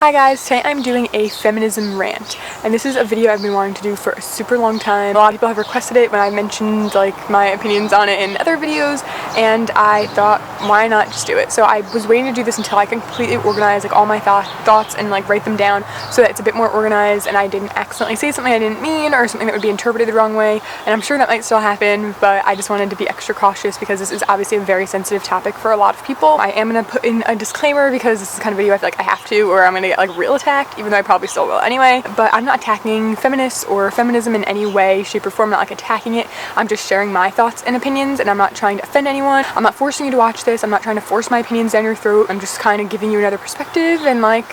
Hi guys, today I'm doing a feminism rant, and this is a video I've been wanting to do for a super long time. A lot of people have requested it when I mentioned like my opinions on it in other videos, and I thought, why not just do it? So I was waiting to do this until I can completely organize like all my thoughts and like write them down so that it's a bit more organized and I didn't accidentally say something I didn't mean or something that would be interpreted the wrong way. And I'm sure that might still happen, but I just wanted to be extra cautious because this is obviously a very sensitive topic for a lot of people. I am going to put in a disclaimer because this is the kind of video I feel like I have to, or I'm going to get like real attacked, even though I probably still will anyway. But I'm not attacking feminists or feminism in any way, shape, or form. I'm not like attacking it. I'm just sharing my thoughts and opinions, and I'm not trying to offend anyone. I'm not forcing you to watch this. I'm not trying to force my opinions down your throat. I'm just kind of giving you another perspective and like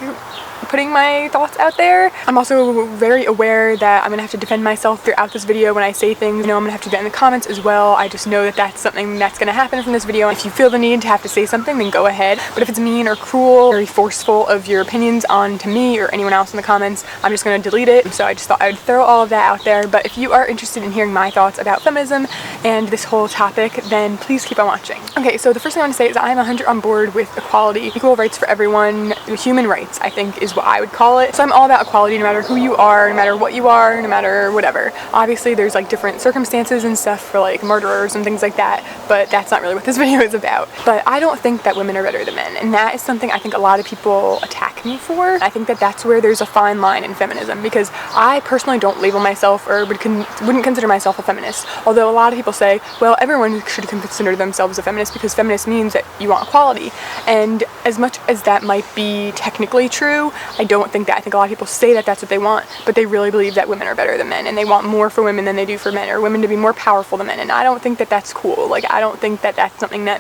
putting my thoughts out there. I'm also very aware that I'm gonna have to defend myself throughout this video when I say things. You know, I'm gonna have to do that in the comments as well. I just know that that's something that's gonna happen from this video. If you feel the need to have to say something, then go ahead. But if it's mean or cruel, very forceful of your opinions onto me or anyone else in the comments, I'm just gonna delete it. So I just thought I would throw all of that out there. But if you are interested in hearing my thoughts about feminism and this whole topic, then please keep on watching. Okay, so the first thing I want to say is I'm 100% on board with equality, equal rights for everyone, human rights, I think is what I would call it. So I'm all about equality no matter who you are, no matter what you are, no matter whatever. Obviously there's like different circumstances and stuff for like murderers and things like that, but that's not really what this video is about. But I don't think that women are better than men, and that is something I think a lot of people attack me for. I think that that's where there's a fine line in feminism, because I personally don't label myself or wouldn't consider myself a feminist, although a lot of people say, well, everyone should consider themselves a feminist because feminist means that you want equality. And as much as that might be technically true, I don't think that. I think a lot of people say that that's what they want, but they really believe that women are better than men, and they want more for women than they do for men, or women to be more powerful than men, and I don't think that that's cool. Like, I don't think that that's something that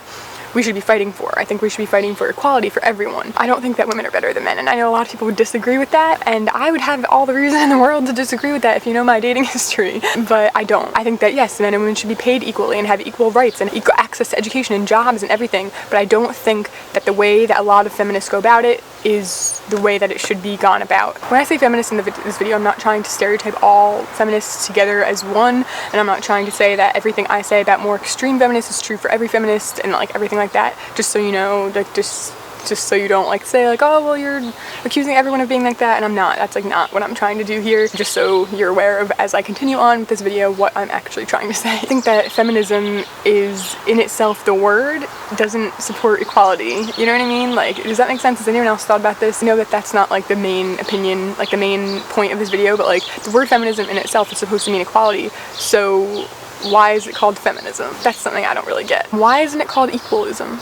we should be fighting for. I think we should be fighting for equality for everyone. I don't think that women are better than men, and I know a lot of people would disagree with that, and I would have all the reason in the world to disagree with that if you know my dating history, but I don't. I think that yes, men and women should be paid equally and have equal rights and equal access to education and jobs and everything, but I don't think that the way that a lot of feminists go about it is the way that it should be gone about. When I say feminist in this video, I'm not trying to stereotype all feminists together as one, and I'm not trying to say that everything I say about more extreme feminists is true for every feminist and like everything like that. Just so you know, like just so you don't like say like, oh well, you're accusing everyone of being like that, and I'm not. That's like not what I'm trying to do here. Just so you're aware of, as I continue on with this video, what I'm actually trying to say. I think that feminism is in itself, the word doesn't support equality. You know what I mean? Like, does that make sense? Has anyone else thought about this? I know that that's not like the main opinion, like the main point of this video, but like the word feminism in itself is supposed to mean equality. So why is it called feminism? That's something I don't really get. Why isn't it called equalism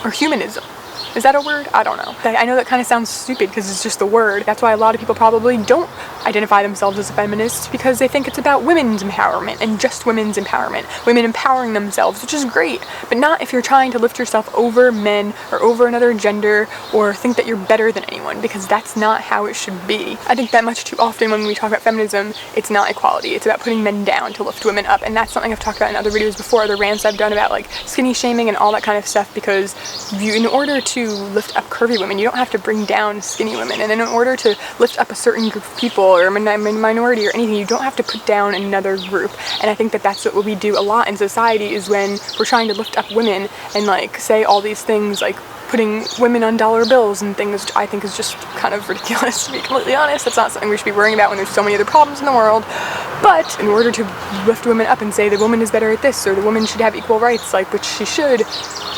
or humanism? Is that a word? I don't know. I know that kind of sounds stupid because it's just the word. That's why a lot of people probably don't identify themselves as a feminist, because they think it's about women's empowerment and just women's empowerment. Women empowering themselves, which is great, but not if you're trying to lift yourself over men or over another gender or think that you're better than anyone, because that's not how it should be. I think that much too often when we talk about feminism, it's not equality. It's about putting men down to lift women up, and that's something I've talked about in other videos before, other rants I've done about like skinny shaming and all that kind of stuff, because in order to lift up curvy women, you don't have to bring down skinny women, and in order to lift up a certain group of people or a minority or anything, you don't have to put down another group. And I think that that's what we do a lot in society, is when we're trying to lift up women and like say all these things like putting women on dollar bills and things, which I think is just kind of ridiculous, to be completely honest. That's not something we should be worrying about when there's so many other problems in the world. But in order to lift women up and say the woman is better at this, or the woman should have equal rights, like, which she should,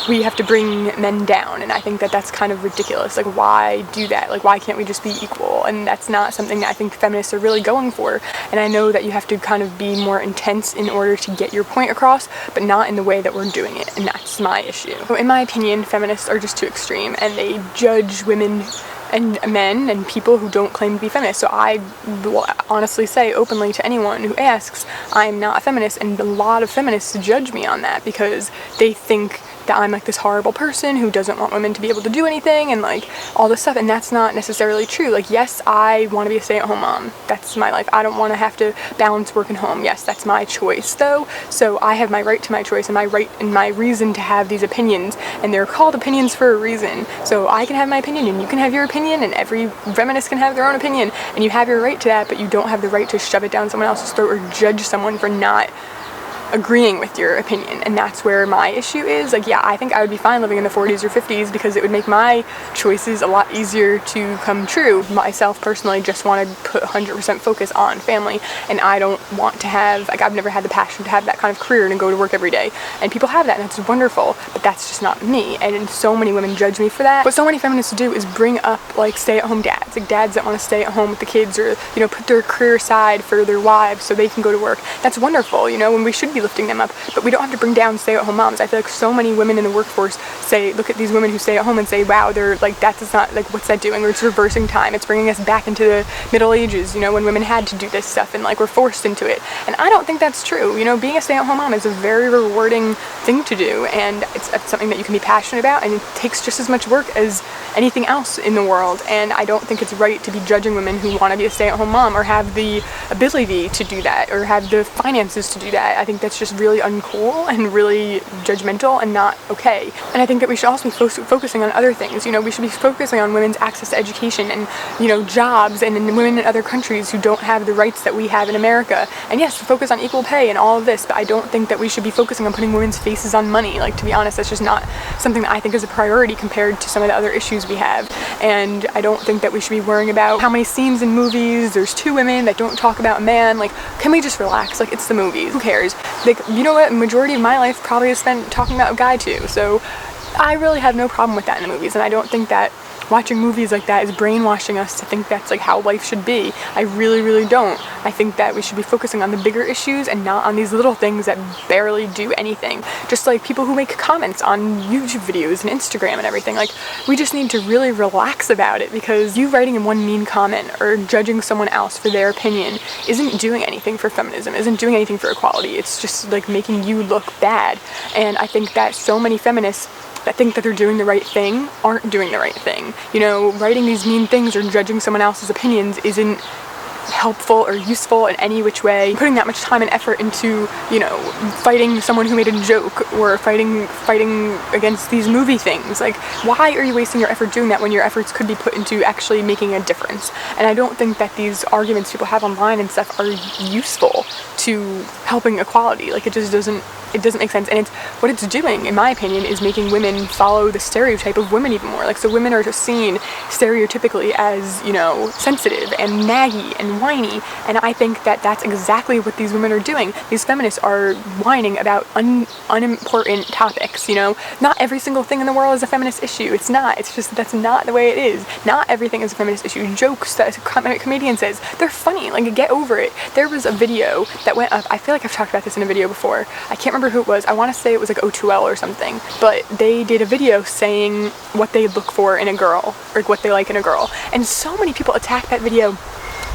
we have to bring men down, and I think that that's kind of ridiculous. Like, why do that? Like, why can't we just be equal? And that's not something that I think feminists are really going for, and I know that you have to kind of be more intense in order to get your point across, but not in the way that we're doing it, and that's my issue. So in my opinion, feminists are just too extreme, and they judge women and men and people who don't claim to be feminists. So I will honestly say openly to anyone who asks, I'm not a feminist, and a lot of feminists judge me on that because they think that I'm like this horrible person who doesn't want women to be able to do anything and like all this stuff, and that's not necessarily true. Like, yes, I want to be a stay-at-home mom. That's my life. I don't want to have to balance work and home. Yes, that's my choice though. So I have my right to my choice and my right and my reason to have these opinions, and they're called opinions for a reason. So I can have my opinion and you can have your opinion, and every feminist can have their own opinion, and you have your right to that, but you don't have the right to shove it down someone else's throat or judge someone for not agreeing with your opinion, and that's where my issue is. Like, yeah, I think I would be fine living in the 40s or 50s because it would make my choices a lot easier to come true. Myself personally just want to put 100% focus on family, and I don't want to have, like, I've never had the passion to have that kind of career and go to work every day, and people have that, and that's wonderful, but that's just not me, and so many women judge me for that. What so many feminists do is bring up, like, stay-at-home dads, like dads that want to stay at home with the kids, or, you know, put their career aside for their wives so they can go to work. That's wonderful, you know, and we should be lifting them up, but we don't have to bring down stay-at-home moms. I feel like so many women in the workforce say, look at these women who stay at home and say, wow, they're like, that's not, like, what's that doing? Or it's reversing time. It's bringing us back into the Middle Ages, you know, when women had to do this stuff and, like, were forced into it. And I don't think that's true. You know, being a stay-at-home mom is a very rewarding thing to do, and it's something that you can be passionate about, and it takes just as much work as anything else in the world. And I don't think it's right to be judging women who want to be a stay-at-home mom or have the ability to do that or have the finances to do that. I think that's just really uncool and really judgmental and not okay. And I think that we should also be focusing on other things. You know, we should be focusing on women's access to education and, you know, jobs, and women in other countries who don't have the rights that we have in America. And yes, focus on equal pay and all of this, but I don't think that we should be focusing on putting women's faces on money. Like, to be honest, that's just not something that I think is a priority compared to some of the other issues we have. And I don't think that we should be worrying about how many scenes in movies there's two women that don't talk about a man. Like, can we just relax? Like, it's the movies. Who cares? Like, you know what? Majority of my life probably is spent talking about a guy too. So I really have no problem with that in the movies, and I don't think that watching movies like that is brainwashing us to think that's, like, how life should be. I really don't. I think that we should be focusing on the bigger issues and not on these little things that barely do anything. Just like people who make comments on YouTube videos and Instagram and everything. Like, we just need to really relax about it, because you writing in one mean comment or judging someone else for their opinion isn't doing anything for feminism, isn't doing anything for equality. It's just, like, making you look bad. And I think that so many feminists that think that they're doing the right thing aren't doing the right thing. You know, writing these mean things or judging someone else's opinions isn't helpful or useful in any which way. Putting that much time and effort into, you know, fighting someone who made a joke or fighting against these movie things. Like, why are you wasting your effort doing that when your efforts could be put into actually making a difference? And I don't think that these arguments people have online and stuff are useful to helping equality. Like, it just doesn't make sense. And what it's doing, in my opinion, is making women follow the stereotype of women even more. Like, so women are just seen stereotypically as, you know, sensitive and naggy and whiny, and I think that that's exactly what these women are doing. These feminists are whining about unimportant topics, you know. Not every single thing in the world is a feminist issue. It's not. It's just, that's not the way it is. Not everything is a feminist issue. Jokes that a comedian says, they're funny. Like, get over it. There was a video that went up, I feel like I've talked about this in a video before. I can't remember who it was. I want to say it was like O2L or something, but they did a video saying what they look for in a girl, or what they like in a girl, and so many people attacked that video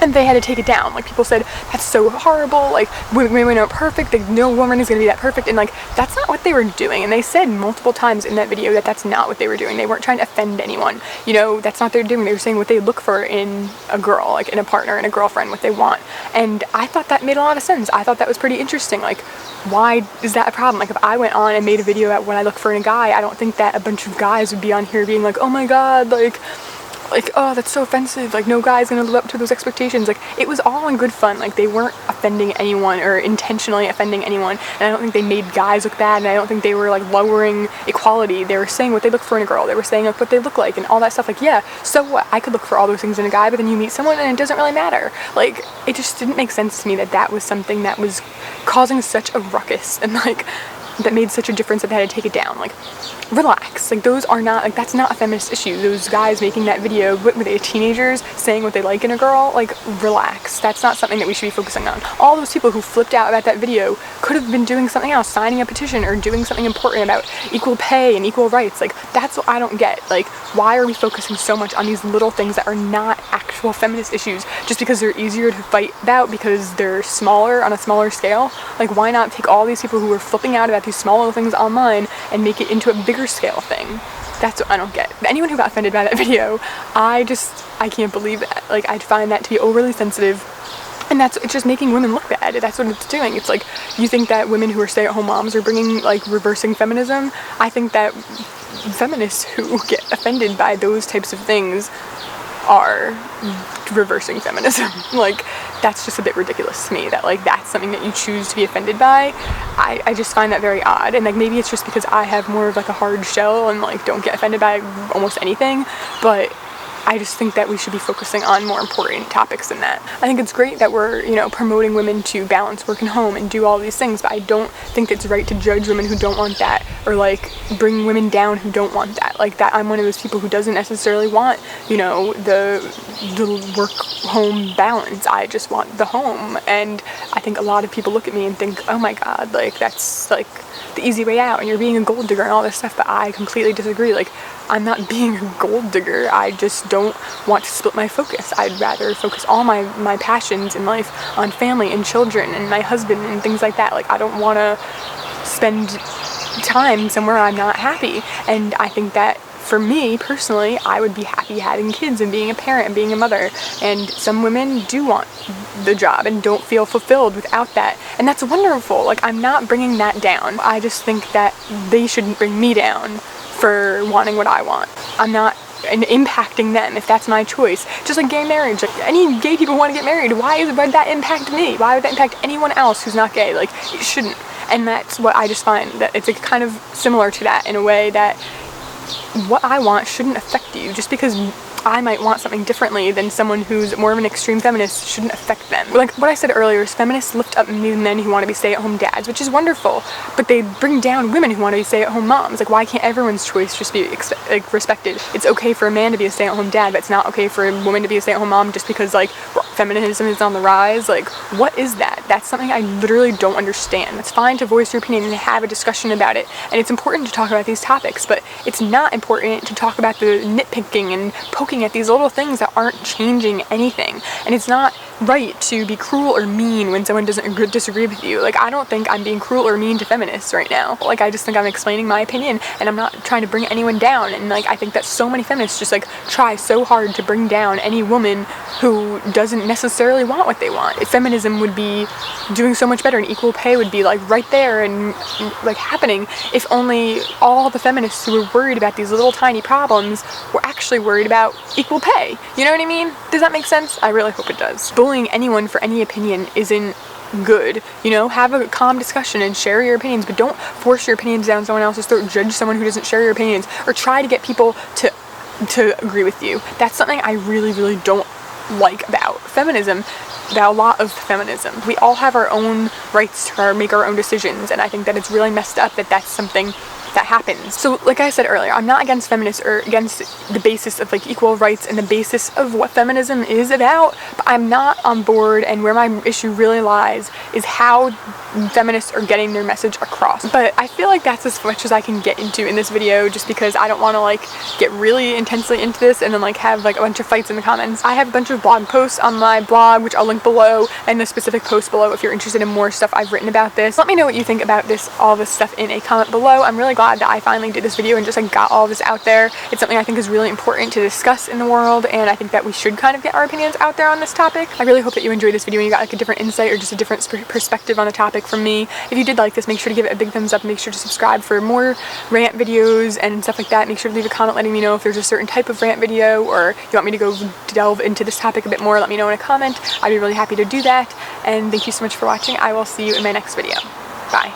and they had to take it down. Like, people said, that's so horrible, like, women aren't perfect, like, no woman is gonna be that perfect, and, like, that's not what they were doing. And they said multiple times in that video that that's not what they were doing. They weren't trying to offend anyone, you know. That's not what they're doing. They were saying what they look for in a girl, like in a partner, in a girlfriend, what they want. And I thought that made a lot of sense. I thought that was pretty interesting. Like, why is that a problem? Like, if I went on and made a video about what I look for in a guy, I don't think that a bunch of guys would be on here being like, oh my god, like, oh, that's so offensive, like, no guy's gonna live up to those expectations. Like, it was all in good fun. Like, they weren't offending anyone or intentionally offending anyone, and I don't think they made guys look bad, and I don't think they were, like, lowering equality. They were saying what they look for in a girl. They were saying, like, what they look like and all that stuff. Like, yeah, so what? I could look for all those things in a guy, but then you meet someone and it doesn't really matter. Like, it just didn't make sense to me that that was something that was causing such a ruckus, and, like, that made such a difference that they had to take it down. Like, relax. Like, those are not, like, that's not a feminist issue. Those guys making that video, what were they, teenagers, saying what they like in a girl? Like, relax. That's not something that we should be focusing on. All those people who flipped out about that video could have been doing something else, signing a petition or doing something important about equal pay and equal rights. Like, that's what I don't get. Like, why are we focusing so much on these little things that are not actual feminist issues just because they're easier to fight about because they're smaller, on a smaller scale? Like, why not take all these people who are flipping out about these small little things online and make it into a bigger scale thing? That's what I don't get. Anyone who got offended by that video, I can't believe that. Like, I find that to be overly sensitive, and it's just making women look bad. That's what it's doing. It's like, you think that women who are stay-at-home moms are bringing, like, reversing feminism? I think that feminists who get offended by those types of things are reversing feminism. Like, that's just a bit ridiculous to me, that like that's something that you choose to be offended by. I just find that very odd, and like maybe it's just because I have more of like a hard shell and like don't get offended by almost anything, but I just think that we should be focusing on more important topics than that. I think it's great that we're, you know, promoting women to balance work and home and do all these things, but I don't think it's right to judge women who don't want that, or like bring women down who don't want that. Like that, I'm one of those people who doesn't necessarily want, you know, the work-home balance. I just want the home, and I think a lot of people look at me and think, oh my god, like that's like the easy way out and you're being a gold digger and all this stuff, but I completely disagree. Like, I'm not being a gold digger, I just don't want to split my focus. I'd rather focus all my passions in life on family and children and my husband and things like that. Like, I don't want to spend time somewhere I'm not happy, and I think that for me personally, I would be happy having kids and being a parent and being a mother, and some women do want the job and don't feel fulfilled without that, and that's wonderful. Like, I'm not bringing that down. I just think that they shouldn't bring me down for wanting what I want. I'm not impacting them if that's my choice. Just like gay marriage, like any gay people want to get married, why would that impact me? Why would that impact anyone else who's not gay? Like, it shouldn't. And that's what I just find, that it's like kind of similar to that in a way, that what I want shouldn't affect you. Just because I might want something differently than someone who's more of an extreme feminist shouldn't affect them. Like what I said earlier, is feminists lift up men who want to be stay-at-home dads, which is wonderful, but they bring down women who want to be stay-at-home moms. Like, why can't everyone's choice just be respected? It's okay for a man to be a stay-at-home dad, but it's not okay for a woman to be a stay-at-home mom just because like feminism is on the rise. Like, what is that? That's something I literally don't understand. It's fine to voice your opinion and have a discussion about it, and it's important to talk about these topics, but it's not important to talk about the nitpicking and poking at these little things that aren't changing anything. And it's not right to be cruel or mean when someone doesn't disagree with you. Like, I don't think I'm being cruel or mean to feminists right now. Like, I just think I'm explaining my opinion, and I'm not trying to bring anyone down. And like, I think that so many feminists just like try so hard to bring down any woman who doesn't necessarily want what they want. If feminism would be doing so much better, and equal pay would be like right there and like happening, if only all the feminists who were worried about these little tiny problems were actually worried about equal pay. You know what I mean? Does that make sense? I really hope it does. Bullying anyone for any opinion isn't good. You know, have a calm discussion and share your opinions, but don't force your opinions down someone else's throat, judge someone who doesn't share your opinions, or try to get people to agree with you. That's something I really, really don't like about feminism, about a lot of feminism. We all have our own rights to make our own decisions, and I think that it's really messed up that that's something that happens. So like I said earlier, I'm not against feminists or against the basis of like equal rights and the basis of what feminism is about, but I'm not on board, and where my issue really lies is how feminists are getting their message across. But I feel like that's as much as I can get into in this video, just because I don't want to like get really intensely into this and then like have like a bunch of fights in the comments. I have a bunch of blog posts on my blog, which I'll link below, and the specific post below if you're interested in more stuff I've written about this. Let me know what you think about this, all this stuff, in a comment below. I'm really glad that I finally did this video and just like got all this out there. It's something I think is really important to discuss in the world, and I think that we should kind of get our opinions out there on this topic. I really hope that you enjoyed this video and you got like a different insight or just a different perspective on the topic from me. If you did like this, make sure to give it a big thumbs up, make sure to subscribe for more rant videos and stuff like that. Make sure to leave a comment letting me know if there's a certain type of rant video, or you want me to go delve into this topic a bit more. Let me know in a comment. I'd be really happy to do that, and thank you so much for watching. I will see you in my next video. Bye.